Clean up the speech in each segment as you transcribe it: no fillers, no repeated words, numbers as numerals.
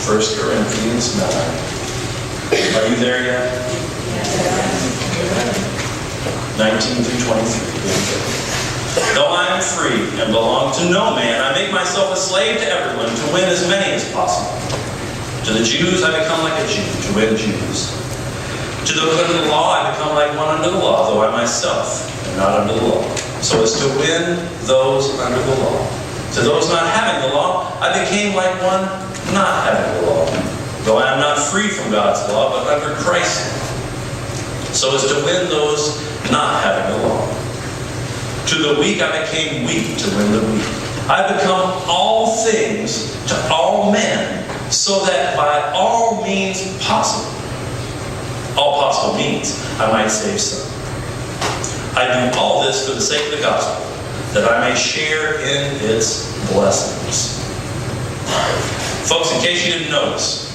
1 Corinthians 9. Are you there yet? 19 through 23. Though I am free and belong to no man, I make myself a slave to everyone to win as many as possible. To the Jews I become like a Jew to win Jews. To those under the law I become like one under the law, though I myself am not under the law, so as to win those under the law. To those not having the law I became like one not having the law, though I am not free from God's law, but under Christ's law, so as to win those not having the law. To the weak I became weak to win the weak. I become all things to all men, so that by all means possible, all possible means, I might save some. I do all this for the sake of the gospel, that I may share in its blessings. Folks, in case you didn't notice,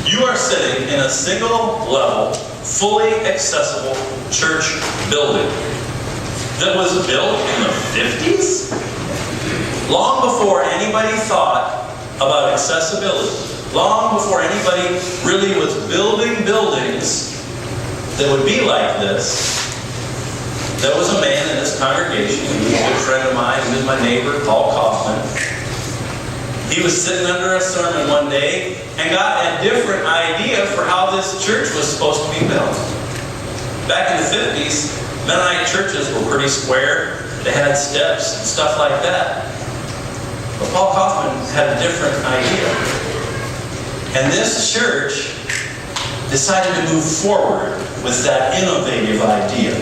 you are sitting in a single-level, fully accessible church building that was built in the 50s? Long before anybody thought about accessibility, long before anybody really was building buildings that would be like this, there was a man in this congregation, he was a good friend of mine, he was my neighbor, Paul Kaufman. He was sitting under a sermon one day and got a different idea for how this church was supposed to be built. Back in the 50s, Mennonite churches were pretty square. They had steps and stuff like that. But Paul Kaufman had a different idea. And this church decided to move forward with that innovative idea.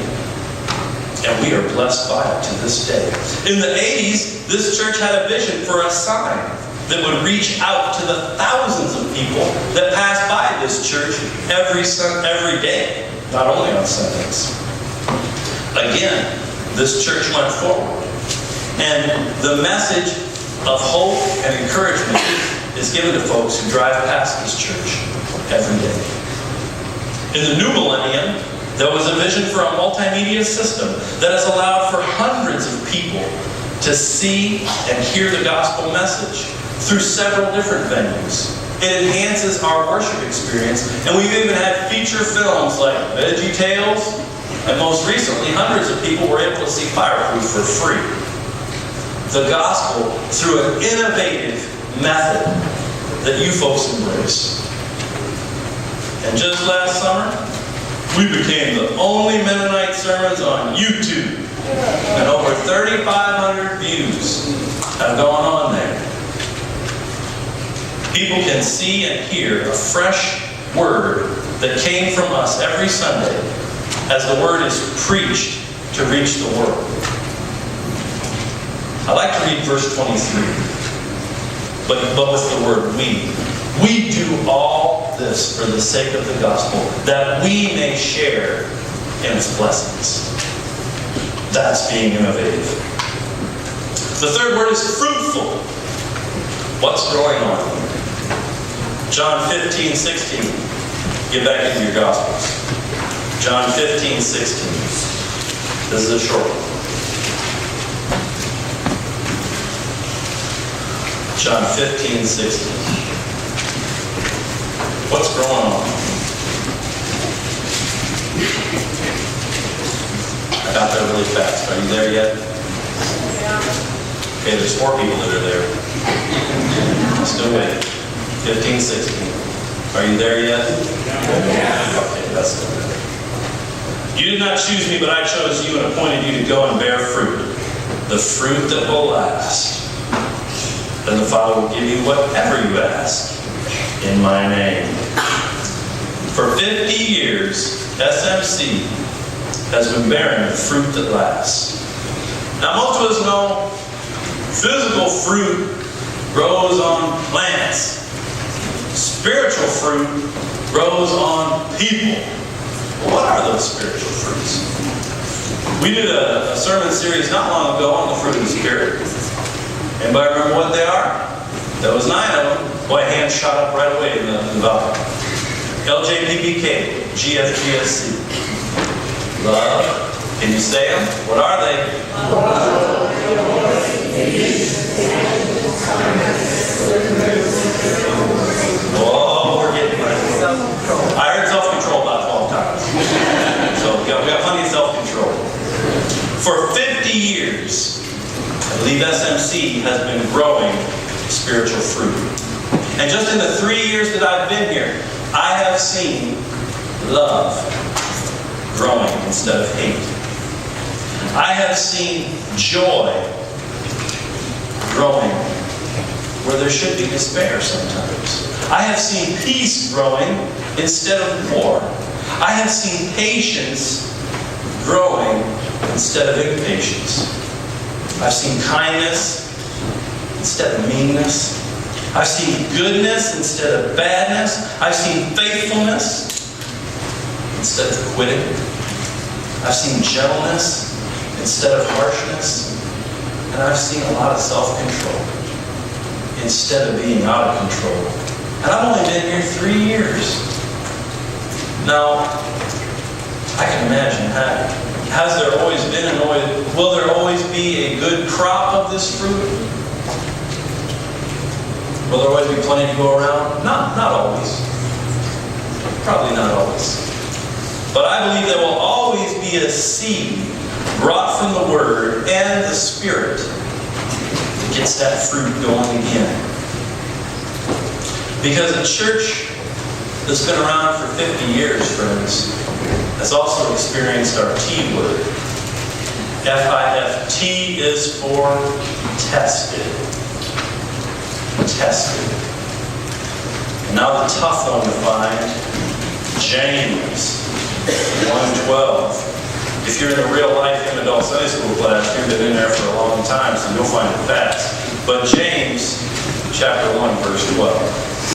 And we are blessed by it to this day. In the 80s, this church had a vision for a sign that would reach out to the thousands of people that pass by this church every day, not only on Sundays. Again, this church went forward. And the message of hope and encouragement is given to folks who drive past this church every day. In the new millennium, there was a vision for a multimedia system that has allowed for hundreds of people to see and hear the gospel message through several different venues. It enhances our worship experience, and we've even had feature films like Veggie Tales, and most recently, hundreds of people were able to see Fireproof for free. The gospel through an innovative method that you folks embrace. And just last summer, we became the only Mennonite sermons on YouTube. And over 3,500 views have gone on there. People can see and hear a fresh word that came from us every Sunday as the word is preached to reach the world. I like to read verse 23, but with the word we. We do all this for the sake of the gospel, that we may share in its blessings. That's being innovative. The third word is fruitful. What's going on? John 15, 16. Get back into your Gospels. John 15, 16. This is a short one. John 15, 16. What's going on? I got there really fast. Are you there yet? Okay, there's 4 people that are there. Still waiting. 15, 16. Are you there yet? Okay, that's good. You did not choose me, but I chose you and appointed you to go and bear fruit. The fruit that will last. Then the Father will give you whatever you ask in my name. For 50 years, SMC has been bearing the fruit that lasts. Now, most of us know physical fruit grows on plants. Spiritual fruit grows on people. Well, what are those spiritual fruits? We did a sermon series not long ago on the fruit of the Spirit. Anybody remember what they are? There was 9 of them. Boy, hands shot up right away in the valley. LJPPK, GFGSC. Love. Can you say them? What are they? Love, joy, peace, spiritual fruit. And just in the 3 years that I've been here, I have seen love growing instead of hate. I have seen joy growing where there should be despair sometimes. I have seen peace growing instead of war. I have seen patience growing instead of impatience. I've seen kindness instead of meanness. I've seen goodness instead of badness. I've seen faithfulness instead of quitting. I've seen gentleness instead of harshness. And I've seen a lot of self-control instead of being out of control. And I've only been here 3 years. Now, I can imagine, has there always been and will there always be a good crop of this fruit? Will there always be plenty to go around? Not always. Probably not always. But I believe there will always be a seed brought from the Word and the Spirit that gets that fruit going again. Because a church that's been around for 50 years, friends, has also experienced our T word. F-I-F-T is for tested. Tested. And now the tough one to find, James 1:12. If you're in a real life young adult Sunday school class, you've been in there for a long time, so you'll find it fast. But James chapter 1, verse 12.